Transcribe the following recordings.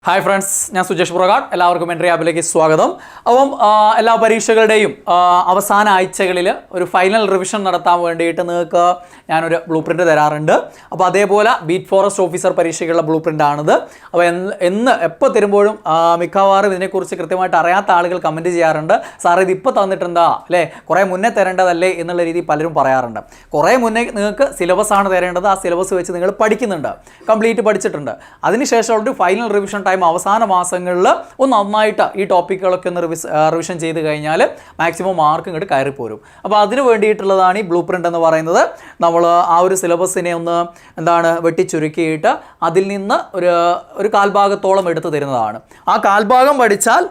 Hi friends, ഞാൻ സുജേഷ് പുറകാട്. എല്ലാവർക്കും എൻ്റെ ആപ്പിലേക്ക് സ്വാഗതം. അപ്പം എല്ലാ പരീക്ഷകളുടെയും അവസാന ആഴ്ചകളിൽ ഒരു ഫൈനൽ റിവിഷൻ നടത്താൻ വേണ്ടിയിട്ട് നിങ്ങൾക്ക് ഞാനൊരു ബ്ലൂ പ്രിൻറ്റ് തരാറുണ്ട്. അപ്പോൾ അതേപോലെ ബീറ്റ് ഫോറസ്റ്റ് ഓഫീസർ പരീക്ഷയ്ക്കുള്ള ബ്ലൂ പ്രിൻ്റ് ആണിത്. അപ്പോൾ എപ്പോൾ തരുമ്പോഴും മിക്കവാറും ഇതിനെക്കുറിച്ച് കൃത്യമായിട്ട് അറിയാത്ത ആളുകൾ കമൻറ്റ് ചെയ്യാറുണ്ട്. സാർ ഇതിപ്പോൾ തന്നിട്ടുണ്ടാ അല്ലേ, കുറേ മുന്നേ തരേണ്ടതല്ലേ എന്നുള്ള രീതിയിൽ പലരും പറയാറുണ്ട്. കുറേ മുന്നേ നിങ്ങൾക്ക് സിലബസാണ് തരേണ്ടത്. ആ സിലബസ് വെച്ച് നിങ്ങൾ പഠിക്കുന്നുണ്ട്, കംപ്ലീറ്റ് പഠിച്ചിട്ടുണ്ട്. അതിനുശേഷമുള്ളൊരു ഫൈനൽ റിവിഷൻ അവസാന മാസങ്ങളിൽ ഒന്ന് നന്നായിട്ട് ഈ ടോപ്പിക്കുകളൊക്കെ ഒന്ന് റിവിഷൻ ചെയ്ത് കഴിഞ്ഞാൽ മാക്സിമം മാർക്ക് ഇങ്ങോട്ട് കയറിപ്പോരും. അപ്പോൾ അതിന് വേണ്ടിയിട്ടുള്ളതാണ് ഈ ബ്ലൂ പ്രിൻ്റ് എന്ന് പറയുന്നത്. നമ്മൾ ആ ഒരു സിലബസിനെ ഒന്ന് വെട്ടിച്ചുരുക്കിയിട്ട് അതിൽ നിന്ന് ഒരു കാൽഭാഗത്തോളം എടുത്തു തരുന്നതാണ്. ആ കാൽഭാഗം പഠിച്ചാൽ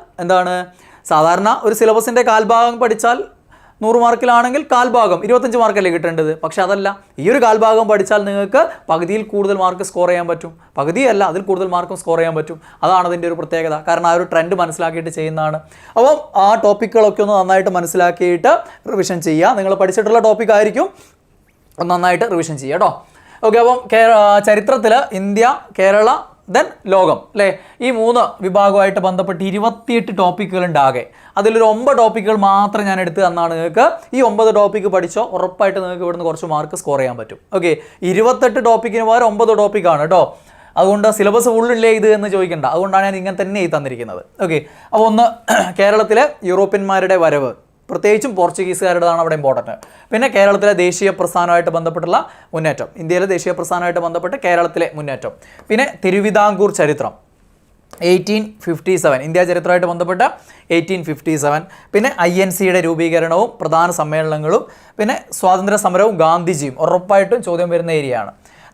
സാധാരണ ഒരു സിലബസിൻ്റെ കാൽഭാഗം പഠിച്ചാൽ 100 മാർക്കിലാണെങ്കിൽ കാൽഭാഗം 25 മാർക്കല്ലേ കിട്ടേണ്ടത്. പക്ഷെ അതല്ല, ഈ ഒരു കാൽഭാഗം പഠിച്ചാൽ നിങ്ങൾക്ക് പകുതിയിൽ കൂടുതൽ മാർക്ക് സ്കോർ ചെയ്യാൻ പറ്റും. പകുതിയല്ല, അതിൽ കൂടുതൽ മാർക്കും സ്കോർ ചെയ്യാൻ പറ്റും. അതാണ് അതിൻ്റെ ഒരു പ്രത്യേകത. കാരണം ആ ഒരു ട്രെൻഡ് മനസ്സിലാക്കിയിട്ട് ചെയ്യുന്നതാണ്. അപ്പം ആ ടോപ്പിക്കുകളൊക്കെ ഒന്ന് നന്നായിട്ട് മനസ്സിലാക്കിയിട്ട് റിവിഷൻ ചെയ്യുക. നിങ്ങൾ പഠിച്ചിട്ടുള്ള ടോപ്പിക് ആയിരിക്കും, നന്നായിട്ട് റിവിഷൻ ചെയ്യുക കേട്ടോ. ഓക്കെ, അപ്പം ചരിത്രത്തിൽ ഇന്ത്യ, കേരള, ദെൻ ലോകം അല്ലേ, ഈ 3 വിഭാഗമായിട്ട് ബന്ധപ്പെട്ട് 28 ടോപ്പിക്കുകളുണ്ടാകെ. അതിലൊരു 9 ടോപ്പിക്കുകൾ മാത്രം ഞാൻ എടുത്ത് തന്നാണ് നിങ്ങൾക്ക്. ഈ 9 ടോപ്പിക്ക് പഠിച്ചോ, ഉറപ്പായിട്ട് നിങ്ങൾക്ക് ഇവിടുന്ന് കുറച്ച് മാർക്ക് സ്കോർ ചെയ്യാൻ പറ്റും. ഓക്കെ, 28 ടോപ്പിക്കിന് പകരം 9 ടോപ്പിക്കാണ് കേട്ടോ. അതുകൊണ്ട് സിലബസ് ഫുള്ളില്ലേ ഇത് എന്ന് ചോദിക്കേണ്ട. അതുകൊണ്ടാണ് ഞാൻ ഇങ്ങനെ തന്നെ തന്നിരിക്കുന്നത്. ഓക്കെ, അപ്പോൾ ഒന്ന് കേരളത്തിലെ യൂറോപ്യന്മാരുടെ വരവ്, പ്രത്യേകിച്ചും പോർച്ചുഗീസുകാരുടേതാണ് അവിടെ ഇമ്പോർട്ടൻറ്റ്. പിന്നെ കേരളത്തിലെ ദേശീയ പ്രസ്ഥാനമായിട്ട് ബന്ധപ്പെട്ടുള്ള മുന്നേറ്റം, ഇന്ത്യയിലെ ദേശീയ പ്രസ്ഥാനമായിട്ട് ബന്ധപ്പെട്ട് കേരളത്തിലെ മുന്നേറ്റം. പിന്നെ തിരുവിതാംകൂർ ചരിത്രം 1857, ഇന്ത്യ ചരിത്രമായിട്ട് ബന്ധപ്പെട്ട 1857. പിന്നെ INCയുടെ രൂപീകരണവും പ്രധാന സമ്മേളനങ്ങളും, പിന്നെ സ്വാതന്ത്ര്യ സമരവും ഗാന്ധിജിയും ഉറപ്പായിട്ടും ചോദ്യം വരുന്ന ഏരിയയാണ്.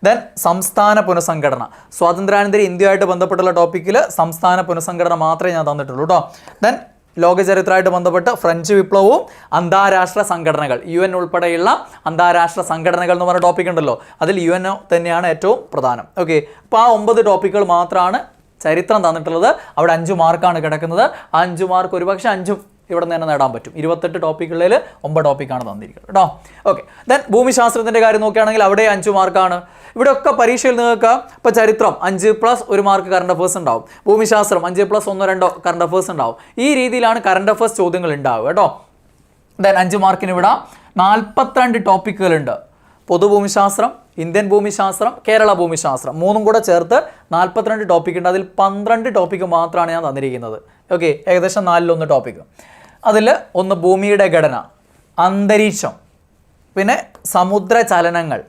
ദെൻ സംസ്ഥാന പുനഃസംഘടന, സ്വാതന്ത്ര്യാനന്തര ഇന്ത്യയുമായിട്ട് ബന്ധപ്പെട്ടുള്ള ടോപ്പിക്കിൽ സംസ്ഥാന പുനഃസംഘടന മാത്രമേ ഞാൻ തന്നിട്ടുള്ളൂ കേട്ടോ. ദെൻ ലോകചരിത്രമായിട്ട് ബന്ധപ്പെട്ട് ഫ്രഞ്ച് വിപ്ലവവും അന്താരാഷ്ട്ര സംഘടനകൾ, UN ഉൾപ്പെടെയുള്ള അന്താരാഷ്ട്ര സംഘടനകൾ എന്ന് പറഞ്ഞ ടോപ്പിക് ഉണ്ടല്ലോ, അതിൽ UN തന്നെയാണ് ഏറ്റവും പ്രധാനം. ഓക്കെ, അപ്പോൾ ആ 9 ടോപ്പിക്കുകൾ മാത്രമാണ് ചരിത്രം തന്നിട്ടുള്ളത്. അവിടെ 5 മാർക്കാണ് കിടക്കുന്നത്. ആ 5 മാർക്ക് ഒരുപക്ഷെ 5ഉം ഇവിടെ നിന്ന് തന്നെ നേടാൻ പറ്റും. 28 ടോപ്പിക്കുകളിൽ 9 ടോപ്പിക്കാണ് തന്നിരിക്കുന്നത് കേട്ടോ. ഓക്കെ, ദെൻ ഭൂമിശാസ്ത്രത്തിൻ്റെ കാര്യം നോക്കുകയാണെങ്കിൽ അവിടെ 5 മാർക്കാണ്. ഇവിടെയൊക്കെ പരീക്ഷയിൽ നിങ്ങൾക്ക് ഇപ്പോൾ ചരിത്രം 5+1 മാർക്ക് കറണ്ട് അഫേഴ്സ് ഉണ്ടാവും, ഭൂമിശാസ്ത്രം 5+1-2 കറണ്ട് അഫേഴ്സ് ഉണ്ടാവും. ഈ രീതിയിലാണ് കറണ്ട് അഫേഴ്സ് ചോദ്യങ്ങൾ ഉണ്ടാവുക കേട്ടോ. ദെൻ 5 മാർക്കിന് ഇവിടെ 42 ടോപ്പിക്കുകളുണ്ട്. പൊതുഭൂമിശാസ്ത്രം, ഇന്ത്യൻ ഭൂമിശാസ്ത്രം, കേരള ഭൂമിശാസ്ത്രം 3ഉം കൂടെ ചേർത്ത് 42 ടോപ്പിക് ഉണ്ട്. അതിൽ 12 ടോപ്പിക്ക് മാത്രമാണ് ഞാൻ തന്നിരിക്കുന്നത്. ഓക്കെ, ഏകദേശം 4-1 ടോപ്പിക്ക്. അതിൽ ഒന്ന് ഭൂമിയുടെ ഘടന, അന്തരീക്ഷം, പിന്നെ സമുദ്ര ചലനങ്ങൾ,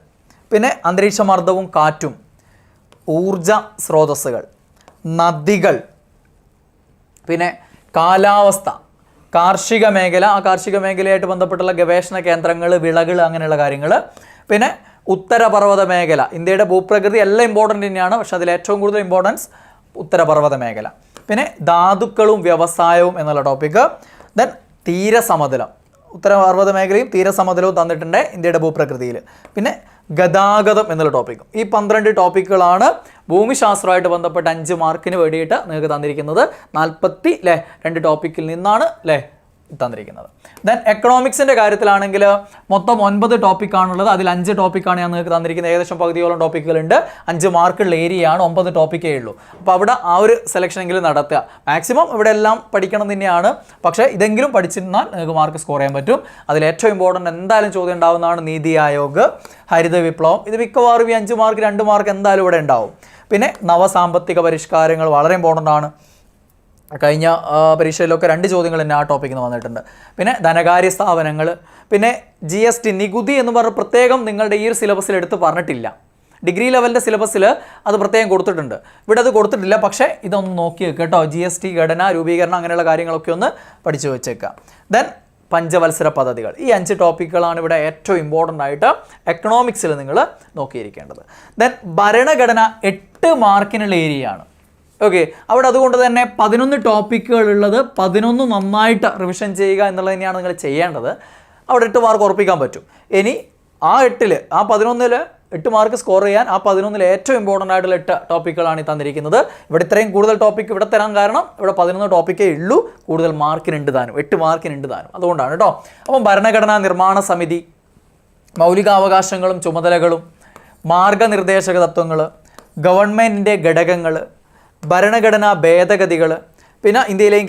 പിന്നെ അന്തരീക്ഷമർദ്ദവും കാറ്റും, ഊർജ സ്രോതസ്സുകൾ, നദികൾ, പിന്നെ കാലാവസ്ഥ, കാർഷിക മേഖല, ആ കാർഷിക മേഖലയായിട്ട് ബന്ധപ്പെട്ടുള്ള ഗവേഷണ കേന്ദ്രങ്ങൾ, വിളകൾ, അങ്ങനെയുള്ള കാര്യങ്ങൾ, പിന്നെ ഉത്തരപർവ്വത മേഖല. ഇന്ത്യയുടെ ഭൂപ്രകൃതി എല്ലാം ഇമ്പോർട്ടൻ്റ് തന്നെയാണ്, പക്ഷെ അതിൽ ഏറ്റവും കൂടുതൽ ഇമ്പോർട്ടൻസ് ഉത്തരപർവ്വത മേഖല. പിന്നെ ധാതുക്കളും വ്യവസായവും എന്നുള്ള ടോപ്പിക്ക്. ദെൻ തീരസമതലം, ഉത്തരപർവ്വത മേഖലയും തീരസമതലവും തന്നിട്ടുണ്ട് ഇന്ത്യയുടെ ഭൂപ്രകൃതിയിൽ. പിന്നെ ഗതാഗതം എന്നുള്ള ടോപ്പിക്കും. ഈ 12 ടോപ്പിക്കുകളാണ് ഭൂമിശാസ്ത്രമായിട്ട് ബന്ധപ്പെട്ട 5 മാർക്കിന് വേണ്ടിയിട്ട് നിങ്ങൾക്ക് തന്നിരിക്കുന്നത്. 42 ടോപ്പിക്കിൽ നിന്നാണ് തന്നിരിക്കുന്നത്. ദെൻ എക്കണോമിക്സിൻ്റെ കാര്യത്തിലാണെങ്കിൽ മൊത്തം 9 ടോപ്പിക്കാണുള്ളത്. അതിൽ 5 ടോപ്പിക്കാണ് ഞാൻ നിങ്ങൾക്ക് തന്നിരിക്കുന്നത്. ഏകദേശം പകുതിയോളം ടോപ്പിക്കുകളുണ്ട്. 5 മാർക്കുള്ള ഏരിയയാണ്, 9 ടോപ്പിക്കേ ഉള്ളൂ. അപ്പോൾ അവിടെ ആ ഒരു സെലക്ഷനെങ്കിലും നടത്തുക. മാക്സിമം ഇവിടെ എല്ലാം പഠിക്കണം തന്നെയാണ്, പക്ഷേ ഇതെങ്കിലും പഠിച്ചിരുന്നാൽ നിങ്ങൾക്ക് മാർക്ക് സ്കോർ ചെയ്യാൻ പറ്റും. അതിൽ ഏറ്റവും ഇമ്പോർട്ടൻ്റ് എന്തായാലും ചോദ്യം ഉണ്ടാവുന്നതാണ് നീതി ആയോഗ്, ഹരിത വിപ്ലവം. ഇത് മിക്കവാറും ഈ 5 മാർക്ക് 2 മാർക്ക് എന്തായാലും ഇവിടെ ഉണ്ടാവും. പിന്നെ നവസാമ്പത്തിക പരിഷ്കാരങ്ങൾ വളരെ ഇമ്പോർട്ടൻ്റ് ആണ്. കഴിഞ്ഞ പരീക്ഷയിലൊക്കെ 2 ചോദ്യങ്ങൾ തന്നെ ആ ടോപ്പിക്കിൽ നിന്ന് വന്നിട്ടുണ്ട്. പിന്നെ ധനകാര്യ സ്ഥാപനങ്ങൾ, പിന്നെ GST നികുതി എന്ന് പറഞ്ഞ പ്രത്യേകം നിങ്ങളുടെ ഈ ഒരു സിലബസിൽ എടുത്ത് പറഞ്ഞിട്ടില്ല. ഡിഗ്രി ലെവലിൻ്റെ സിലബസിൽ അത് പ്രത്യേകം കൊടുത്തിട്ടുണ്ട്, ഇവിടെ അത് കൊടുത്തിട്ടില്ല. പക്ഷേ ഇതൊന്ന് നോക്കി വെക്കുക കേട്ടോ. GST ഘടന, രൂപീകരണം, അങ്ങനെയുള്ള കാര്യങ്ങളൊക്കെ ഒന്ന് പഠിച്ചു വെച്ചേക്കുക. ദെൻ പഞ്ചവത്സര പദ്ധതികൾ, ഈ 5 ടോപ്പിക്കുകളാണ് ഇവിടെ ഏറ്റവും ഇമ്പോർട്ടൻ്റ് ആയിട്ട് എക്കണോമിക്സിൽ നിങ്ങൾ നോക്കിയിരിക്കേണ്ടത്. ദെൻ ഭരണഘടന 8 മാർക്കിനുള്ള ഏരിയയാണ്. ഓക്കെ, അവിടെ അതുകൊണ്ട് തന്നെ 11 ടോപ്പിക്കുകൾ ഉള്ളത് 11 നന്നായിട്ട് റിവിഷൻ ചെയ്യുക എന്നുള്ളത് തന്നെയാണ് നിങ്ങൾ ചെയ്യേണ്ടത്. അവിടെ 8 മാർക്ക് ഉറപ്പിക്കാൻ പറ്റും. ഇനി ആ 11 8 മാർക്ക് സ്കോർ ചെയ്യാൻ ആ 11 ഏറ്റവും ഇമ്പോർട്ടൻ്റ് ആയിട്ടുള്ള 8 ടോപ്പിക്കുകളാണ് ഈ തന്നിരിക്കുന്നത്. ഇവിടെ ഇത്രയും കൂടുതൽ ടോപ്പിക്ക് ഇവിടെ തരാൻ കാരണം ഇവിടെ 11 ടോപ്പിക്കേ ഉള്ളൂ, കൂടുതൽ മാർക്കിനുണ്ട് താനും, 8 മാർക്കിനുണ്ട് താനും. അതുകൊണ്ടാണ് കേട്ടോ. അപ്പം ഭരണഘടനാ നിർമ്മാണ സമിതി, മൗലികാവകാശങ്ങളും ചുമതലകളും, മാർഗനിർദ്ദേശക തത്വങ്ങൾ, ഗവൺമെൻറ്റിൻ്റെ ഘടകങ്ങൾ, ഭരണഘടനാ ഭേദഗതികൾ, പിന്നെ ഇന്ത്യയിലെയും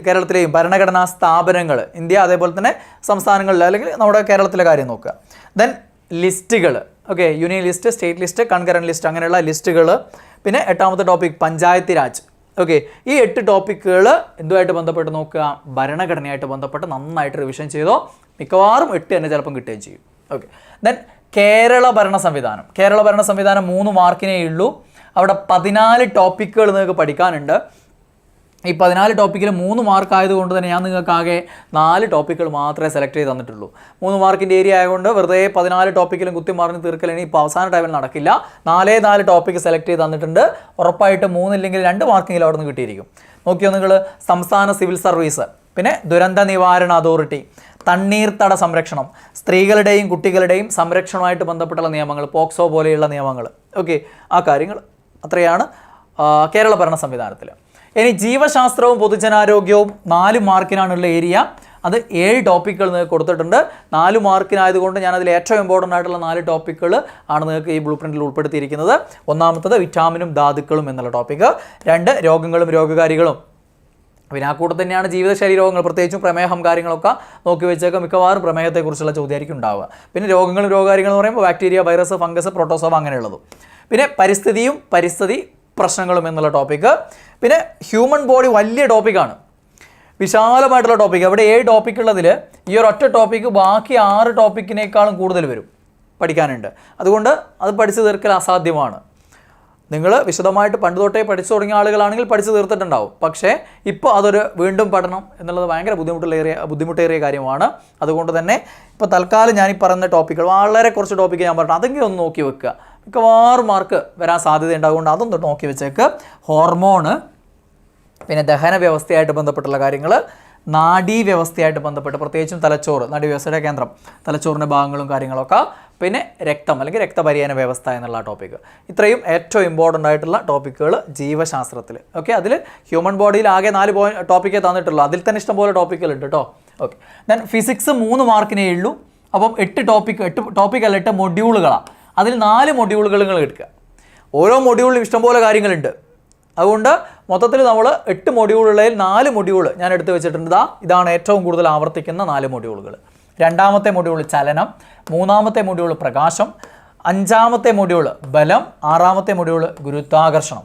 കേരളത്തിലെയും ഭരണഘടനാ സ്ഥാപനങ്ങൾ, ഇന്ത്യ അതേപോലെ തന്നെ സംസ്ഥാനങ്ങളിൽ അല്ലെങ്കിൽ നമ്മുടെ കേരളത്തിലെ കാര്യം നോക്കുക. ദെൻ ലിസ്റ്റുകൾ, okay, union list, state list, concurrent list, അങ്ങനെയുള്ള ലിസ്റ്റുകൾ. പിന്നെ 8ാമത്തെ ടോപ്പിക് പഞ്ചായത്ത് രാജ്. ഓക്കെ, ഈ 8 ടോപ്പിക്കുകൾ എന്തുമായിട്ട് ബന്ധപ്പെട്ട് നോക്കുക? ഭരണഘടനയായിട്ട് ബന്ധപ്പെട്ട് നന്നായിട്ട് റിവിഷൻ ചെയ്തോ, മിക്കവാറും 8 തന്നെ ചിലപ്പം കിട്ടുകയും ചെയ്യും. ഓക്കെ, ദെൻ കേരള ഭരണ സംവിധാനം. കേരള ഭരണ സംവിധാനം 3 മാർക്കിനേ ഉള്ളൂ. അവിടെ 14 ടോപ്പിക്കുകൾ നിങ്ങൾക്ക് പഠിക്കാനുണ്ട്. ഈ 14 ടോപ്പിക്കിൽ 3 മാർക്ക് ആയതുകൊണ്ട് തന്നെ ഞാൻ നിങ്ങൾക്ക് ആകെ 4 ടോപ്പിക്കുകൾ മാത്രമേ സെലക്ട് ചെയ്ത് തന്നിട്ടുള്ളൂ. 3 മാർക്കിൻ്റെ ഏരിയ ആയതുകൊണ്ട് വെറുതെ 14 ടോപ്പിക്കിലും കുത്തി മറിഞ്ഞ് തീർക്കലാണ് ഇപ്പോൾ അവസാന ടൈമിൽ നടക്കില്ല. 4 ടോപ്പിക്ക് സെലക്ട് ചെയ്ത് തന്നിട്ടുണ്ട്. ഉറപ്പായിട്ട് 3 ഇല്ലെങ്കിൽ 2 മാർക്കെങ്കിലും അവിടെ നിന്ന് കിട്ടിയിരിക്കും. നോക്കിയോ നിങ്ങൾ, സംസ്ഥാന സിവിൽ സർവീസ്, പിന്നെ ദുരന്ത നിവാരണ അതോറിറ്റി, തണ്ണീർത്തട സംരക്ഷണം, സ്ത്രീകളുടെയും കുട്ടികളുടെയും സംരക്ഷണവുമായിട്ട് ബന്ധപ്പെട്ടുള്ള നിയമങ്ങൾ, പോക്സോ പോലെയുള്ള നിയമങ്ങൾ. ഓക്കെ, ആ കാര്യങ്ങൾ അത്രയാണ് കേരള ഭരണ സംവിധാനത്തിൽ. ഇനി ജീവശാസ്ത്രവും പൊതുജനാരോഗ്യവും 4 മാർക്കിനാണുള്ള ഏരിയ. അത് 7 ടോപ്പിക്കുകൾ നിങ്ങൾക്ക് കൊടുത്തിട്ടുണ്ട്. 4 മാർക്കിനായതുകൊണ്ട് ഞാനതിൽ ഏറ്റവും ഇമ്പോർട്ടൻ്റ് ആയിട്ടുള്ള 4 ടോപ്പിക്കുകൾ ആണ് നിങ്ങൾക്ക് ഈ ബ്ലൂ പ്രിൻറ്റിൽ ഉൾപ്പെടുത്തിയിരിക്കുന്നത്. ഒന്നാമത്തത് വിറ്റാമിനും ധാതുക്കളും എന്നുള്ള ടോപ്പിക്ക്. 2 രോഗങ്ങളും രോഗകാരികളും. പിന്നെ ആ കൂട്ടം തന്നെയാണ് ജീവിതശൈലി രോഗങ്ങൾ, പ്രത്യേകിച്ചും പ്രമേഹം കാര്യങ്ങളൊക്കെ നോക്കി വെച്ചേക്കാം. മിക്കവാറും പ്രമേഹത്തെക്കുറിച്ചുള്ള ചോദ്യമായിരിക്കും ഉണ്ടാവുക. പിന്നെ രോഗങ്ങളും രോഗകാരികളും എന്ന് പറയുമ്പോൾ ബാക്ടീരിയ, വൈറസ്, ഫംഗസ്, പ്രോട്ടോസോവ അങ്ങനെയുള്ളതും. പിന്നെ പരിസ്ഥിതിയും പരിസ്ഥിതി പ്രശ്നങ്ങളും എന്നുള്ള ടോപ്പിക്ക്. പിന്നെ ഹ്യൂമൻ ബോഡി വലിയ ടോപ്പിക്കാണ്, വിശാലമായിട്ടുള്ള ടോപ്പിക്ക്. അവിടെ 7 ടോപ്പിക്കുള്ളതിൽ ഈ ഒരു ഒറ്റ ടോപ്പിക്ക് ബാക്കി 6 ടോപ്പിക്കിനേക്കാളും കൂടുതൽ വരും പഠിക്കാനുണ്ട്. അതുകൊണ്ട് അത് പഠിച്ചു തീർക്കൽ അസാധ്യമാണ്. നിങ്ങൾ വിശദമായിട്ട് പണ്ട് തൊട്ടേ പഠിച്ചു തുടങ്ങിയ ആളുകളാണെങ്കിൽ പഠിച്ചു തീർത്തിട്ടുണ്ടാവും. പക്ഷേ ഇപ്പോൾ അതൊരു വീണ്ടും പഠനം എന്നുള്ളത് ഭയങ്കര ബുദ്ധിമുട്ടേറിയ കാര്യമാണ്. അതുകൊണ്ട് തന്നെ ഇപ്പോൾ തൽക്കാലം ഞാൻ ഈ പറയുന്ന ടോപ്പിക്കുകൾ വളരെ കുറച്ച് ടോപ്പിക്ക് ഞാൻ പറഞ്ഞു, അതെങ്കിലും ഒന്ന് നോക്കി വെക്കുക. മിക്കവാറും മാർക്ക് വരാൻ സാധ്യതയുണ്ടാകുകൊണ്ട് അതൊന്ന് നോക്കി വെച്ചേക്ക്. ഹോർമോണ്, പിന്നെ ദഹന വ്യവസ്ഥയായിട്ട് ബന്ധപ്പെട്ടുള്ള കാര്യങ്ങൾ, നാഡീവ്യവസ്ഥയായിട്ട് ബന്ധപ്പെട്ട് പ്രത്യേകിച്ചും തലച്ചോറ്, നാഡീവ്യവസ്ഥയുടെ കേന്ദ്രം, തലച്ചോറിൻ്റെ ഭാഗങ്ങളും കാര്യങ്ങളൊക്കെ, പിന്നെ രക്തം അല്ലെങ്കിൽ രക്തപര്യന വ്യവസ്ഥ എന്നുള്ള ടോപ്പിക്ക്. ഇത്രയും ഏറ്റവും ഇമ്പോർട്ടൻ്റ് ആയിട്ടുള്ള ടോപ്പിക്കുകൾ ജീവശാസ്ത്രത്തിൽ. ഓക്കെ, അതിൽ ഹ്യൂമൻ ബോഡിയിൽ ആകെ 4 ടോപ്പിക്കേ തന്നിട്ടുള്ളൂ. അതിൽ തന്നെ ഇഷ്ടംപോലെ ടോപ്പിക്കുകളുണ്ട് കേട്ടോ. ഓക്കെ, ദെൻ ഫിസിക്സ് 3 മാർക്കിനേ ഉള്ളൂ. അപ്പം 8 ടോപ്പിക്കല്ല 8 മൊഡ്യൂളുകളാണ്. അതിൽ 4 മൊഡ്യൂളുകൾ നിങ്ങൾ എടുക്കുക. ഓരോ മൊഡ്യൂളിലും ഇഷ്ടംപോലെ കാര്യങ്ങളുണ്ട്. അതുകൊണ്ട് മൊത്തത്തിൽ നമ്മൾ 8 മൊഡ്യൂളുള്ളതിൽ 4 മൊഡ്യൂൾ ഞാൻ എടുത്ത് വെച്ചിട്ടുണ്ട്. ഇതാണ് ഏറ്റവും കൂടുതൽ ആവർത്തിക്കുന്ന 4 മൊഡ്യൂളുകൾ. 2ാമത്തെ മൊഡ്യൂൾ ചലനം, 3ാമത്തെ മൊഡ്യൂൾ പ്രകാശം, 5ാമത്തെ മൊഡ്യൂൾ ബലം, 6ാമത്തെ മൊഡ്യൂൾ ഗുരുത്വാകർഷണം.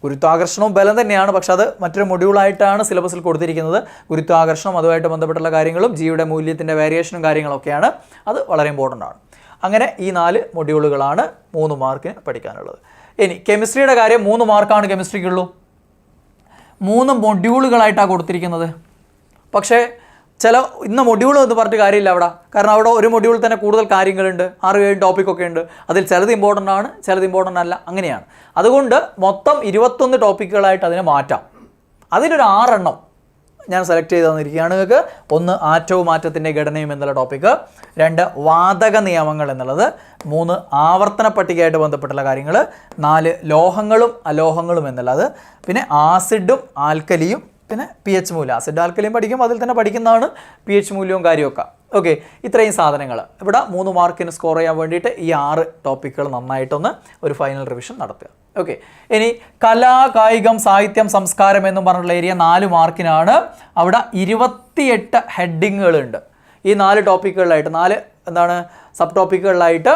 ഗുരുത്വാകർഷണവും ബലം തന്നെയാണ്, പക്ഷെ അത് മറ്റൊരു മൊഡ്യൂളായിട്ടാണ് സിലബസിൽ കൊടുത്തിരിക്കുന്നത്. ഗുരുത്വാകർഷണം അതുമായിട്ട് ബന്ധപ്പെട്ടുള്ള കാര്യങ്ങളും ജീവിയുടെ മൂല്യത്തിൻ്റെ വേരിയേഷനും കാര്യങ്ങളൊക്കെയാണ്. അത് വളരെ ഇമ്പോർട്ടൻ്റ് ആണ്. അങ്ങനെ ഈ 4 മൊഡ്യൂളുകളാണ് 3 മാർക്കിന് പഠിക്കാനുള്ളത്. ഇനി കെമിസ്ട്രിയുടെ കാര്യം 3 മാർക്കാണ് കെമിസ്ട്രിക്കുള്ളൂ. 3 മൊഡ്യൂളുകളായിട്ടാണ് കൊടുത്തിരിക്കുന്നത്. പക്ഷേ ഇന്ന മൊഡ്യൂൾ എന്ന് പറഞ്ഞിട്ട് കാര്യമില്ല അവിടെ. കാരണം അവിടെ ഒരു മൊഡ്യൂളിൽ തന്നെ കൂടുതൽ കാര്യങ്ങളുണ്ട്, 6-7 ടോപ്പിക്കൊക്കെ ഉണ്ട്. അതിൽ ചിലത് ഇമ്പോർട്ടൻ്റ് ആണ്, ചിലത് ഇമ്പോർട്ടൻ്റ് അല്ല, അങ്ങനെയാണ്. അതുകൊണ്ട് മൊത്തം 21 ടോപ്പിക്കുകളായിട്ട് അതിനെ മാറ്റാം. അതിലൊരു 6 എണ്ണം ഞാൻ സെലക്ട് ചെയ്ത് തന്നിരിക്കുകയാണ് നിങ്ങൾക്ക്. 1 ആറ്റവും ആറ്റത്തിൻ്റെ ഘടനയും എന്നുള്ള ടോപ്പിക്ക്, 2 വാതക നിയമങ്ങൾ എന്നുള്ളത്, 3 ആവർത്തന പട്ടികയായിട്ട് ബന്ധപ്പെട്ടുള്ള കാര്യങ്ങൾ, 4 ലോഹങ്ങളും അലോഹങ്ങളും എന്നുള്ളത്, പിന്നെ ആസിഡും ആൽക്കലിയും, പിന്നെ pH മൂല്യം. ആസിഡ് ആൽക്കലിയും പഠിക്കും, അതിൽ തന്നെ പഠിക്കുന്നതാണ് pH മൂല്യവും കാര്യമൊക്കെ. ഓക്കെ, ഇത്രയും സാധനങ്ങൾ ഇവിടെ 3 മാർക്കിന് സ്കോർ ചെയ്യാൻ വേണ്ടിയിട്ട് ഈ 6 ടോപ്പിക്കുകൾ നന്നായിട്ടൊന്ന് ഒരു ഫൈനൽ റിവിഷൻ നടത്തുക. ഓക്കെ, ഇനി കലാ, കായികം, സാഹിത്യം, സംസ്കാരം എന്നും പറഞ്ഞിട്ടുള്ള ഏരിയ 4 മാർക്കിനാണ്. അവിടെ 28 ഹെഡിങ്ങുകളുണ്ട്. ഈ 4 ടോപ്പിക്കുകളിലായിട്ട് 4 സബ് ടോപ്പിക്കുകളിലായിട്ട്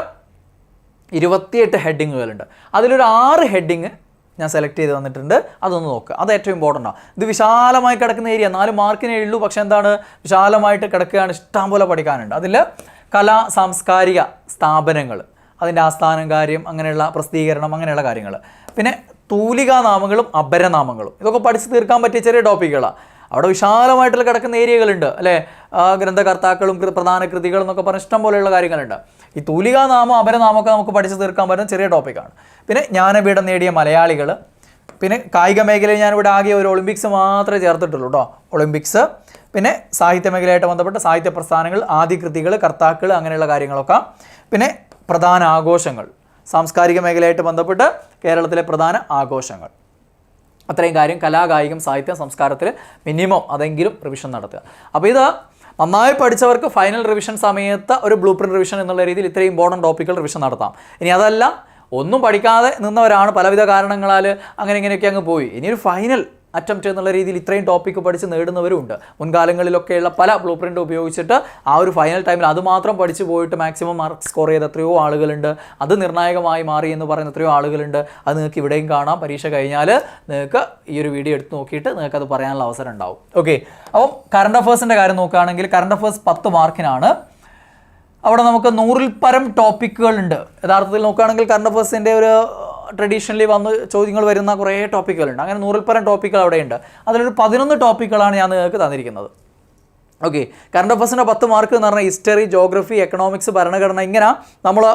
28 ഹെഡിങ്ങുകളുണ്ട്. അതിലൊരു 6 ഹെഡിങ് ഞാൻ സെലക്ട് ചെയ്ത് തന്നിട്ടുണ്ട്. അതൊന്ന് നോക്കുക, അത് ഏറ്റവും ഇമ്പോർട്ടൻ്റ് ആണ്. ഇത് വിശാലമായി കിടക്കുന്ന ഏരിയ 4 മാർക്കിനേ ഉള്ളൂ. പക്ഷെ വിശാലമായിട്ട് കിടക്കുകയാണ്, ഇഷ്ടം പോലെ പഠിക്കാനുണ്ട്. അതിൽ കലാ സാംസ്കാരിക സ്ഥാപനങ്ങൾ, അതിൻ്റെ ആസ്ഥാനം, കാര്യം, അങ്ങനെയുള്ള പ്രസിദ്ധീകരണം, അങ്ങനെയുള്ള കാര്യങ്ങൾ. പിന്നെ തൂലികാനാമങ്ങളും അപരനാമങ്ങളും, ഇതൊക്കെ പഠിച്ച് തീർക്കാൻ പറ്റിയ ചെറിയ ടോപ്പിക്കുകളാണ്. അവിടെ വിശാലമായിട്ടുള്ള കിടക്കുന്ന ഏരിയകളുണ്ട് അല്ലേ. ഗ്രന്ഥകർത്താക്കളും പ്രധാന കൃതികളും എന്നൊക്കെ പറഞ്ഞ ഇഷ്ടം പോലെയുള്ള കാര്യങ്ങളുണ്ട്. ഈ തൂലികാനാമം അപരനാമമൊക്കെ നമുക്ക് പഠിച്ച് തീർക്കാൻ പറ്റുന്ന ചെറിയ ടോപ്പിക്കാണ്. പിന്നെ ജ്ഞാനപീഠം നേടിയ മലയാളികൾ. പിന്നെ കായിക മേഖലയിൽ ഞാനിവിടെ ആകെ ഒരു ഒളിമ്പിക്സ് മാത്രമേ ചേർത്തിട്ടുള്ളൂ കേട്ടോ, ഒളിമ്പിക്സ്. പിന്നെ സാഹിത്യ മേഖലയായിട്ട് ബന്ധപ്പെട്ട സാഹിത്യ പ്രസ്ഥാനങ്ങൾ, ആദ്യ കൃതികൾ, കർത്താക്കൾ, അങ്ങനെയുള്ള കാര്യങ്ങളൊക്കെ. പിന്നെ പ്രധാന ആഘോഷങ്ങൾ, സാംസ്കാരിക മേഖലയായിട്ട് ബന്ധപ്പെട്ട് കേരളത്തിലെ പ്രധാന ആഘോഷങ്ങൾ. അത്രയും കാര്യം കലാ, കായികം, സാഹിത്യം, സംസ്കാരത്തിൽ മിനിമം അതെങ്കിലും റിവിഷൻ നടത്തുക. അപ്പോൾ ഇത് നന്നായി പഠിച്ചവർക്ക് ഫൈനൽ റിവിഷൻ സമയത്ത് ഒരു ബ്ലൂ പ്രിൻറ്റ് റിവിഷൻ എന്നുള്ള രീതിയിൽ ഇത്രയും ഇമ്പോർട്ടൻറ്റ് ടോപ്പിക്കുകൾ റിവിഷൻ നടത്താം. ഇനി അതല്ല, ഒന്നും പഠിക്കാതെ നിന്നവരാണ്, പലവിധ കാരണങ്ങളാൽ അങ്ങനെ ഇങ്ങനെയൊക്കെ അങ്ങ് പോയി. ഇനിയൊരു ഫൈനൽ അറ്റംപ്റ്റ് എന്നുള്ള രീതിയിൽ ഇത്രയും ടോപ്പിക്ക് പഠിച്ച് നേടുന്നവരുണ്ട്. മുൻകാലങ്ങളിലൊക്കെയുള്ള പല ബ്ലൂ പ്രിൻ്റ് ഉപയോഗിച്ചിട്ട് ആ ഒരു ഫൈനൽ ടൈമിൽ അതുമാത്രം പഠിച്ചു പോയിട്ട് മാക്സിമം മാർക്ക് സ്കോർ ചെയ്ത എത്രയോ ആളുകളുണ്ട്. അത് നിർണായകമായി മാറി എന്ന് പറയുന്ന എത്രയോ ആളുകളുണ്ട്. അത് നിങ്ങൾക്ക് ഇവിടെയും കാണാം. പരീക്ഷ കഴിഞ്ഞാൽ നിങ്ങൾക്ക് ഈ ഒരു വീഡിയോ എടുത്ത് നോക്കിയിട്ട് നിങ്ങൾക്ക് അത് പറയാനുള്ള അവസരം ഉണ്ടാവും. ഓക്കെ, അപ്പം കറണ്ട് അഫേഴ്സിൻ്റെ കാര്യം നോക്കുകയാണെങ്കിൽ കറണ്ട് അഫേഴ്സ് 10 മാർക്കിനാണ്. അവിടെ നമുക്ക് 100-ൽ പരം ടോപ്പിക്കുകളുണ്ട്. യഥാർത്ഥത്തിൽ നോക്കുകയാണെങ്കിൽ കറണ്ട് അഫേഴ്സിൻ്റെ ഒരു ട്രഡീഷണലി വന്ന് ചോദ്യങ്ങൾ വരുന്ന കുറേ ടോപ്പിക്കുകളുണ്ട്. അങ്ങനെ 100-ൽ പരം ടോപ്പിക്കുകൾ അവിടെയുണ്ട്. അതിലൊരു 11 ടോപ്പിക്കുകളാണ് ഞാൻ നിങ്ങൾക്ക് തന്നിരിക്കുന്നത്. ഓക്കെ, കറണ്ട് അഫേഴ്സിൻ്റെ 10 മാർക്ക് എന്ന് പറഞ്ഞാൽ ഹിസ്റ്ററി, ജോഗ്രഫി, എക്കണോമിക്സ്, ഭരണഘടന, ഇങ്ങനെ നമ്മൾ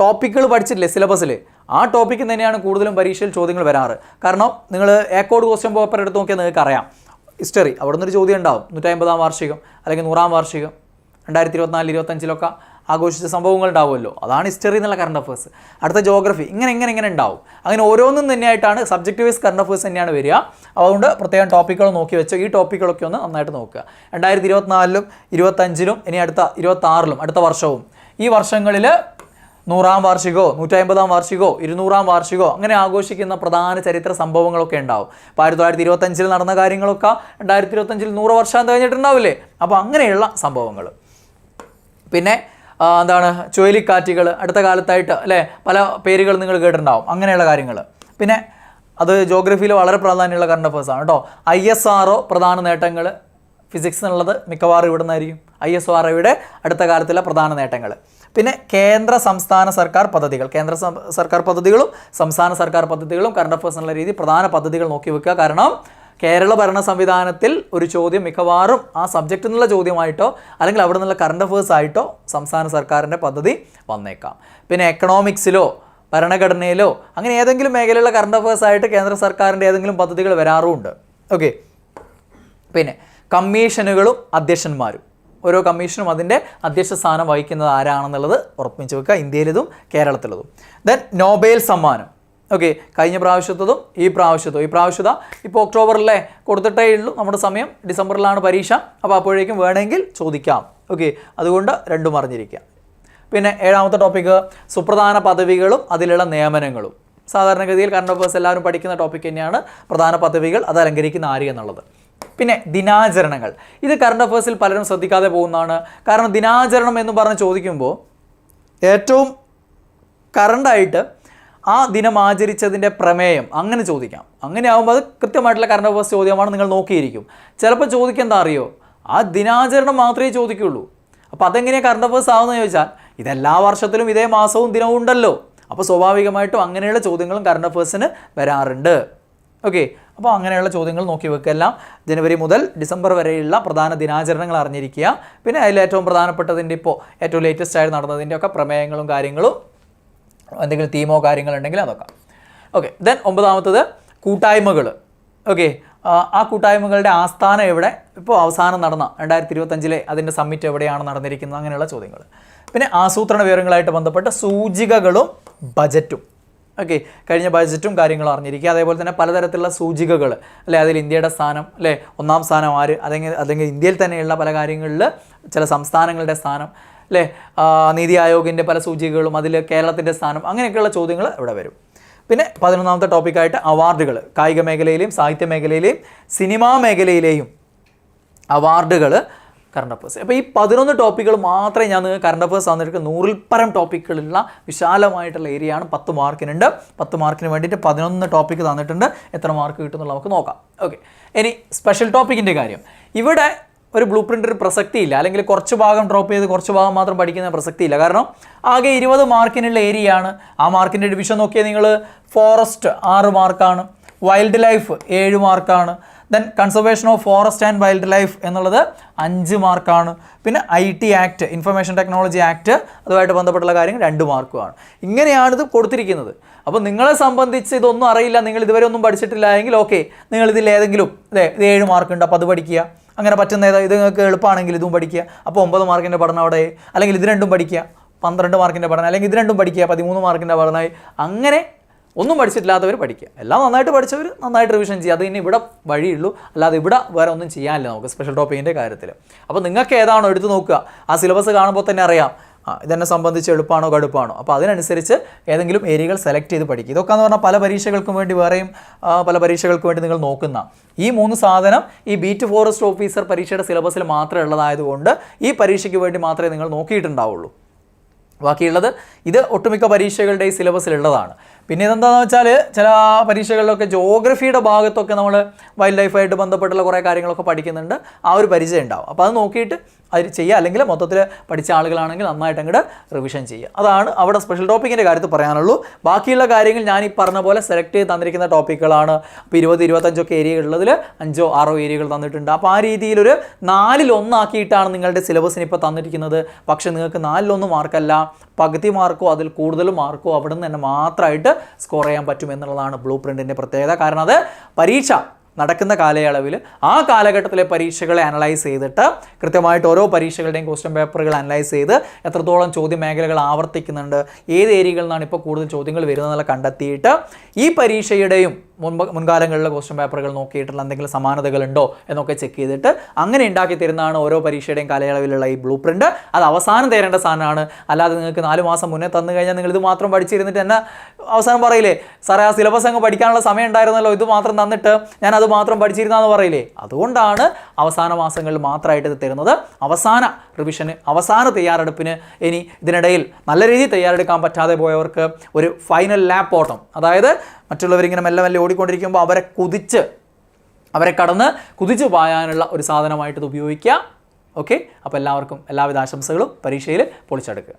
ടോപ്പിക്കുകൾ പഠിച്ചിട്ടില്ലേ സിലബസിൽ, ആ ടോപ്പിക്ക് തന്നെയാണ് കൂടുതലും പരീക്ഷയിൽ ചോദ്യങ്ങൾ വരാറ്. കാരണം നിങ്ങൾ കോഡ് ക്വസ്റ്റ്യൻ പേപ്പർ എടുത്ത് നോക്കിയാൽ നിങ്ങൾക്ക് അറിയാം. ഹിസ്റ്ററി അവിടെ നിന്നൊരു ചോദ്യം ഉണ്ടാവും. 150-ാം വാർഷികം അല്ലെങ്കിൽ 100-ാം വാർഷികം 2024-25 ആഘോഷിച്ച സംഭവങ്ങൾ ഉണ്ടാവുമല്ലോ, അതാണ് ഹിസ്റ്ററി എന്നുള്ള കറണ്ട് അഫേഴ്സ്. അടുത്ത ജോഗ്രഫി, ഇങ്ങനെ ഉണ്ടാവും. അങ്ങനെ ഓരോന്നും തന്നെയായിട്ടാണ് സബ്ജക്റ്റ് വൈസ് കറണ്ട് അഫേഴ്സ് തന്നെയാണ് വരിക. അതുകൊണ്ട് പ്രത്യേകം ടോപ്പിക്കുകൾ നോക്കി വെച്ചോ. ഈ ടോപ്പിക്കുകളൊക്കെ ഒന്ന് നന്നായിട്ട് നോക്കുക. 2024-ലും 25-ലും ഇനി അടുത്ത 26-ലും അടുത്ത വർഷവും ഈ വർഷങ്ങളിൽ 100-ാം വാർഷികമോ 150-ാം വാർഷികമോ 200-ാം വാർഷികമോ അങ്ങനെ ആഘോഷിക്കുന്ന പ്രധാന ചരിത്ര സംഭവങ്ങളൊക്കെ ഉണ്ടാവും. ഇപ്പോൾ 1925-ൽ നടന്ന കാര്യങ്ങളൊക്കെ 2025-ൽ 100 വർഷം കഴിഞ്ഞിട്ടുണ്ടാവില്ലേ. അപ്പോൾ അങ്ങനെയുള്ള സംഭവങ്ങൾ. പിന്നെ എന്താണ് ചുഴലിക്കാറ്റുകൾ അടുത്ത കാലത്തായിട്ട് അല്ലേ, പല പേരുകൾ നിങ്ങൾ കേട്ടിട്ടുണ്ടാവും. അങ്ങനെയുള്ള കാര്യങ്ങൾ. പിന്നെ അത് ജോഗ്രഫിയിൽ വളരെ പ്രാധാന്യമുള്ള കറണ്ട് അഫേഴ്സാണ് കേട്ടോ. ISRO പ്രധാന നേട്ടങ്ങൾ, ഫിസിക്സ് എന്നുള്ളത് മിക്കവാറും ഇവിടെ നിന്നായിരിക്കും. ISROയുടെ അടുത്ത കാലത്തുള്ള പ്രധാന നേട്ടങ്ങൾ. പിന്നെ കേന്ദ്ര സംസ്ഥാന സർക്കാർ പദ്ധതികൾ, കേന്ദ്ര സർക്കാർ പദ്ധതികളും സംസ്ഥാന സർക്കാർ പദ്ധതികളും കറണ്ട് അഫേഴ്സ് എന്നുള്ള രീതി പ്രധാന പദ്ധതികൾ നോക്കി വെക്കുക. കാരണം കേരള ഭരണ സംവിധാനത്തിൽ ഒരു ചോദ്യം മിക്കവാറും ആ സബ്ജക്റ്റിൽ നിന്നുള്ള ചോദ്യമായിട്ടോ അല്ലെങ്കിൽ അവിടെ നിന്നുള്ള കറണ്ട് അഫേഴ്സ് ആയിട്ടോ സംസ്ഥാന സർക്കാരിൻ്റെ പദ്ധതി വന്നേക്കാം. പിന്നെ എക്കണോമിക്സിലോ ഭരണഘടനയിലോ അങ്ങനെ ഏതെങ്കിലും മേഖലയിലുള്ള കറണ്ട് അഫേഴ്സ് ആയിട്ട് കേന്ദ്ര സർക്കാരിൻ്റെ ഏതെങ്കിലും പദ്ധതികൾ വരാറുമുണ്ട്. ഓക്കെ, പിന്നെ കമ്മീഷനുകളും അധ്യക്ഷന്മാരും, ഓരോ കമ്മീഷനും അതിൻ്റെ അധ്യക്ഷ സ്ഥാനം വഹിക്കുന്നത് ആരാണെന്നുള്ളത് ഉറപ്പിച്ച് വെക്കുക, ഇന്ത്യയിലതും കേരളത്തിലതും. ദെൻ നോബേൽ സമ്മാനം. ഓക്കെ, കഴിഞ്ഞ പ്രാവശ്യത്തതും ഈ പ്രാവശ്യത ഇപ്പോൾ ഒക്ടോബറിലെ കൊടുത്തിട്ടേ ഉള്ളൂ. നമ്മുടെ സമയം ഡിസംബറിലാണ് പരീക്ഷ. അപ്പോൾ അപ്പോഴേക്കും വേണമെങ്കിൽ ചോദിക്കാം. ഓക്കെ, അതുകൊണ്ട് രണ്ടും അറിഞ്ഞിരിക്കുക. പിന്നെ 7-ാമത്തെ ടോപ്പിക്ക് സുപ്രധാന പദവികളും അതിലുള്ള നിയമനങ്ങളും. സാധാരണഗതിയിൽ കറണ്ട് അഫേഴ്സ് എല്ലാവരും പഠിക്കുന്ന ടോപ്പിക് തന്നെയാണ്. പ്രധാന പദവികൾ അത് അലങ്കരിക്കുന്ന ആര് എന്നുള്ളത്. പിന്നെ ദിനാചരണങ്ങൾ, ഇത് കറണ്ട് അഫേഴ്സിൽ പലരും ശ്രദ്ധിക്കാതെ പോകുന്നതാണ്. കാരണം ദിനാചരണം എന്ന് പറഞ്ഞ് ചോദിക്കുമ്പോൾ ഏറ്റവും കറണ്ടായിട്ട് ആ ദിനം ആചരിച്ചതിൻ്റെ പ്രമേയം അങ്ങനെ ചോദിക്കാം. അങ്ങനെ ആകുമ്പോൾ അത് കൃത്യമായിട്ടുള്ള കറണ്ട് അഫേഴ്സ് ചോദ്യമാണ്, നിങ്ങൾ നോക്കിയിരിക്കും. ചിലപ്പോൾ ചോദിക്കുക എന്താ അറിയോ, ആ ദിനാചരണം മാത്രമേ ചോദിക്കുള്ളൂ. അപ്പോൾ അതെങ്ങനെയാണ് കറണ്ട് അഫേഴ്സ് ആവുമെന്ന് ചോദിച്ചാൽ ഇതെല്ലാ വർഷത്തിലും ഇതേ മാസവും ദിനവും ഉണ്ടല്ലോ. അപ്പോൾ സ്വാഭാവികമായിട്ടും അങ്ങനെയുള്ള ചോദ്യങ്ങളും കറണ്ട് അഫേഴ്സിന് വരാറുണ്ട്. ഓക്കെ, അപ്പോൾ അങ്ങനെയുള്ള ചോദ്യങ്ങൾ നോക്കി വെക്കുക. എല്ലാം ജനുവരി മുതൽ ഡിസംബർ വരെയുള്ള പ്രധാന ദിനാചരണങ്ങൾ അറിഞ്ഞിരിക്കുക. പിന്നെ അതിൽ ഏറ്റവും പ്രധാനപ്പെട്ടതിൻ്റെ ഇപ്പോൾ ഏറ്റവും ലേറ്റസ്റ്റ് ആയിട്ട് നടന്നതിൻ്റെ ഒക്കെ പ്രമേയങ്ങളും കാര്യങ്ങളും എന്തെങ്കിലും തീമോ കാര്യങ്ങളുണ്ടെങ്കിൽ അതൊക്കെ. ഓക്കെ, ദെൻ 9-ാമത്തത് കൂട്ടായ്മകൾ. ഓക്കെ, ആ കൂട്ടായ്മകളുടെ ആസ്ഥാനം എവിടെ, ഇപ്പോൾ അവസാനം നടന്ന 2025-ലെ അതിൻ്റെ സമ്മിറ്റ് എവിടെയാണ് നടന്നിരിക്കുന്നത്, അങ്ങനെയുള്ള ചോദ്യങ്ങൾ. പിന്നെ ആസൂത്രണ വിവരങ്ങളായിട്ട് ബന്ധപ്പെട്ട സൂചികകളും ബജറ്റും. ഓക്കെ, കഴിഞ്ഞ ബജറ്റും കാര്യങ്ങളും അറിഞ്ഞിരിക്കുക. അതേപോലെ തന്നെ പലതരത്തിലുള്ള സൂചികകൾ അല്ലെ, അതിൽ ഇന്ത്യയുടെ സ്ഥാനം അല്ലേ, 1-ാം സ്ഥാനം ആര്, അല്ലെങ്കിൽ ഇന്ത്യയിൽ തന്നെയുള്ള പല കാര്യങ്ങളിൽ ചില സംസ്ഥാനങ്ങളുടെ സ്ഥാനം അല്ലേ, നീതി ആയോഗിൻ്റെ പല സൂചികകളും അതിൽ കേരളത്തിൻ്റെ സ്ഥാനം, അങ്ങനെയൊക്കെയുള്ള ചോദ്യങ്ങൾ ഇവിടെ വരും. പിന്നെ 11-ാമത്തെ ടോപ്പിക്കായിട്ട് അവാർഡുകൾ, കായിക മേഖലയിലെയും സാഹിത്യ മേഖലയിലെയും സിനിമാ മേഖലയിലെയും അവാർഡുകൾ കറണ്ട് അഫേഴ്സ്. അപ്പോൾ ഈ 11 ടോപ്പിക്കുകൾ മാത്രമേ ഞാൻ കറണ്ട് അഫേഴ്സ് തന്നിരിക്കുന്നത്. 100-ൽ പരം ടോപ്പിക്കുകളുള്ള വിശാലമായിട്ടുള്ള ഏരിയയാണ്. 10 മാർക്കിനുണ്ട്. 10 മാർക്കിന് വേണ്ടിയിട്ട് 11 ടോപ്പിക്ക് തന്നിട്ടുണ്ട്. എത്ര മാർക്ക് കിട്ടുമെന്നുള്ള നമുക്ക് നോക്കാം. ഓക്കെ, ഇനി സ്പെഷ്യൽ ടോപ്പിക്കിൻ്റെ കാര്യം. ഇവിടെ ഒരു ബ്ലൂ പ്രിൻ്റ് പ്രസക്തിയില്ല, അല്ലെങ്കിൽ കുറച്ച് ഭാഗം ഡ്രോപ്പ് ചെയ്ത് കുറച്ച് ഭാഗം മാത്രം പഠിക്കുന്ന പ്രസക്തിയില്ല. കാരണം ആകെ 20 മാർക്കിനുള്ള ഏരിയയാണ്. ആ മാർക്കിൻ്റെ ഡിവിഷൻ നോക്കിയാൽ നിങ്ങൾ ഫോറസ്റ്റ് 6 മാർക്കാണ്, വൈൽഡ് ലൈഫ് 7 മാർക്കാണ്, then conservation of forest and wild life എന്നുള്ളത് 5 മാർക്കാണ്. പിന്നെ IT act, information technology act, അതുമായിട്ട് ബന്ധപ്പെട്ടുള്ള കാര്യങ്ങൾ 2 മാർക്കുമാണ്. ഇങ്ങനെയാണിത് കൊടുത്തിരിക്കുന്നത്. അപ്പോൾ നിങ്ങളെ സംബന്ധിച്ച് ഇതൊന്നും അറിയില്ല, നിങ്ങൾ ഇതുവരെ ഒന്നും പഠിച്ചിട്ടില്ല എങ്കിൽ ഓക്കെ, നിങ്ങളിതിൽ ഏതെങ്കിലും ഇത് 7 മാർക്കുണ്ട്, അപ്പോൾ അത് പഠിക്കുക. അങ്ങനെ പറ്റുന്ന ഇത് നിങ്ങൾക്ക് എളുപ്പമാണെങ്കിൽ ഇതും പഠിക്കുക. അപ്പോൾ 9 മാർക്കിൻ്റെ പഠനം അവിടെ, അല്ലെങ്കിൽ ഇത് രണ്ടും പഠിക്കുക 12 മാർക്കിൻ്റെ പഠനം, അല്ലെങ്കിൽ ഇത് രണ്ടും പഠിക്കുക 13 മാർക്കിൻ്റെ പഠനമായി. അങ്ങനെ ഒന്നും പഠിച്ചിട്ടില്ലാത്തവർ പഠിക്കുക. എല്ലാം നന്നായിട്ട് പഠിച്ചവർ നന്നായിട്ട് റിവിഷൻ ചെയ്യുക. അത് ഇനി ഇവിടെ വഴിയുള്ളൂ, അല്ലാതെ ഇവിടെ വേറെ ഒന്നും ചെയ്യാനില്ല നമുക്ക് സ്പെഷ്യൽ ടോപ്പിക്കിൻ്റെ കാര്യത്തിൽ. അപ്പോൾ നിങ്ങൾക്ക് ഏതാണോ എടുത്ത് നോക്കുക. ആ സിലബസ് കാണുമ്പോൾ തന്നെ അറിയാം ഇതെന്നെ സംബന്ധിച്ച് എളുപ്പമാണോ കടുപ്പാണോ, അപ്പോൾ അതിനനുസരിച്ച് ഏതെങ്കിലും ഏരിയകൾ സെലക്ട് ചെയ്ത് പഠിക്കുക. ഇതൊക്കെ എന്ന് പറഞ്ഞാൽ പല പരീക്ഷകൾക്കും വേണ്ടി വേറെയും പല പരീക്ഷകൾക്ക് വേണ്ടി നിങ്ങൾ നോക്കുന്ന ഈ 3 സാധനം ഈ ബീറ്റ് ഫോറസ്റ്റ് ഓഫീസർ പരീക്ഷയുടെ സിലബസിൽ മാത്രമേ ഉള്ളതായതുകൊണ്ട് ഈ പരീക്ഷയ്ക്ക് വേണ്ടി മാത്രമേ നിങ്ങൾ നോക്കിയിട്ടുണ്ടാവുള്ളൂ. ബാക്കിയുള്ളത് ഇത് ഒട്ടുമിക്ക പരീക്ഷകളുടെ ഈ സിലബസിലുള്ളതാണ്. പിന്നെ ഇതെന്താണെന്ന് വെച്ചാൽ ചില പരീക്ഷകളിലൊക്കെ ജോഗ്രഫിയുടെ ഭാഗത്തൊക്കെ നമ്മൾ വൈൽഡ് ലൈഫായിട്ട് ബന്ധപ്പെട്ടുള്ള കുറേ കാര്യങ്ങളൊക്കെ പഠിക്കുന്നുണ്ട്, ആ ഒരു പരിചയം ഉണ്ടാവും. അപ്പോൾ അത് നോക്കിയിട്ട് അത് ചെയ്യുക, അല്ലെങ്കിൽ മൊത്തത്തിൽ പഠിച്ച ആളുകളാണെങ്കിൽ നന്നായിട്ട് അങ്ങോട്ട് റിവിഷൻ ചെയ്യുക. അതാണ് അവിടെ സ്പെഷ്യൽ ടോപ്പിക്കിൻ്റെ കാര്യത്തിൽ പറയാനുള്ളൂ. ബാക്കിയുള്ള കാര്യങ്ങൾ ഞാൻ ഈ പറഞ്ഞ പോലെ സെലക്ട് ചെയ്ത് തന്നിരിക്കുന്ന ടോപ്പിക്കുകളാണ്. അപ്പോൾ 20-25 ഏരിയകളുള്ളതിൽ 5-6 ഏരിയകൾ തന്നിട്ടുണ്ട്. അപ്പോൾ ആ രീതിയിലൊരു 4-1 ആക്കിയിട്ടാണ് നിങ്ങളുടെ സിലബസിന് ഇപ്പോൾ തന്നിരിക്കുന്നത്. പക്ഷേ നിങ്ങൾക്ക് 4-1 മാർക്കല്ല, പകുതി മാർക്കോ അതിൽ കൂടുതൽ മാർക്കോ അവിടെ നിന്ന് തന്നെ മാത്രമായിട്ട് സ്കോർ ചെയ്യാൻ പറ്റും എന്നുള്ളതാണ് ബ്ലൂ പ്രിൻറ്റിൻ്റെ പ്രത്യേകത. കാരണം അത് പരീക്ഷ നടക്കുന്ന കാലയളവിൽ ആ കാലഘട്ടത്തിലെ പരീക്ഷകളെ അനലൈസ് ചെയ്തിട്ട് കൃത്യമായിട്ട് ഓരോ പരീക്ഷകളുടെയും ക്വസ്റ്റ്യൻ പേപ്പറുകൾ അനലൈസ് ചെയ്ത് എത്രത്തോളം ചോദ്യ മേഖലകൾ ആവർത്തിക്കുന്നുണ്ട്, ഏത് ഏരിയകളിൽ നിന്നാണ് ഇപ്പോൾ കൂടുതൽ ചോദ്യങ്ങൾ വരുന്നതെന്നുള്ള കണ്ടെത്തിയിട്ട് ഈ പരീക്ഷയുടെയും മുൻകാലങ്ങളിലെ ക്വസ്റ്റ്യൻ പേപ്പറുകൾ നോക്കിയിട്ടുള്ള എന്തെങ്കിലും സമാനതകളുണ്ടോ എന്നൊക്കെ ചെക്ക് ചെയ്തിട്ട് അങ്ങനെ ഉണ്ടാക്കി തരുന്നതാണ് ഓരോ പരീക്ഷയുടെയും കാലയളവിലുള്ള ഈ ബ്ലൂ പ്രിൻറ്റ്. അത് അവസാനം തരേണ്ട സാധനമാണ്. അല്ലാതെ നിങ്ങൾക്ക് 4 മാസം മുന്നേ തന്നു കഴിഞ്ഞാൽ നിങ്ങൾ ഇത് മാത്രം പഠിച്ചിരുന്നിട്ട് എന്നെ അവസാനം പറയില്ലേ, സാറേ ആ സിലബസ് അങ്ങ് പഠിക്കാനുള്ള സമയം ഉണ്ടായിരുന്നല്ലോ, ഇത് മാത്രം തന്നിട്ട് ഞാൻ അത് മാത്രം പഠിച്ചിരുന്നാന്ന് പറയില്ലേ. അതുകൊണ്ടാണ് അവസാന മാസങ്ങളിൽ മാത്രമായിട്ട് ഇത് തരുന്നത്. അവസാന റിവിഷന്, അവസാന തയ്യാറെടുപ്പിന്, ഇനി ഇതിനിടയിൽ നല്ല രീതിയിൽ തയ്യാറെടുക്കാൻ പറ്റാതെ പോയവർക്ക് ഒരു ഫൈനൽ ലാപ്പ് ഓട്ടം, അതായത് മറ്റുള്ളവരിങ്ങനെ മെല്ലെ മെല്ലെ ഓടിക്കൊണ്ടിരിക്കുമ്പോൾ അവരെ കടന്ന് കുതിച്ചു പായാനുള്ള ഒരു സാധനമായിട്ട് ഇത് ഉപയോഗിക്കുക. ഓക്കെ, അപ്പോൾ എല്ലാവർക്കും എല്ലാവിധ ആശംസകളും പരീക്ഷയിൽ പൊളിച്ചെടുക്കുക.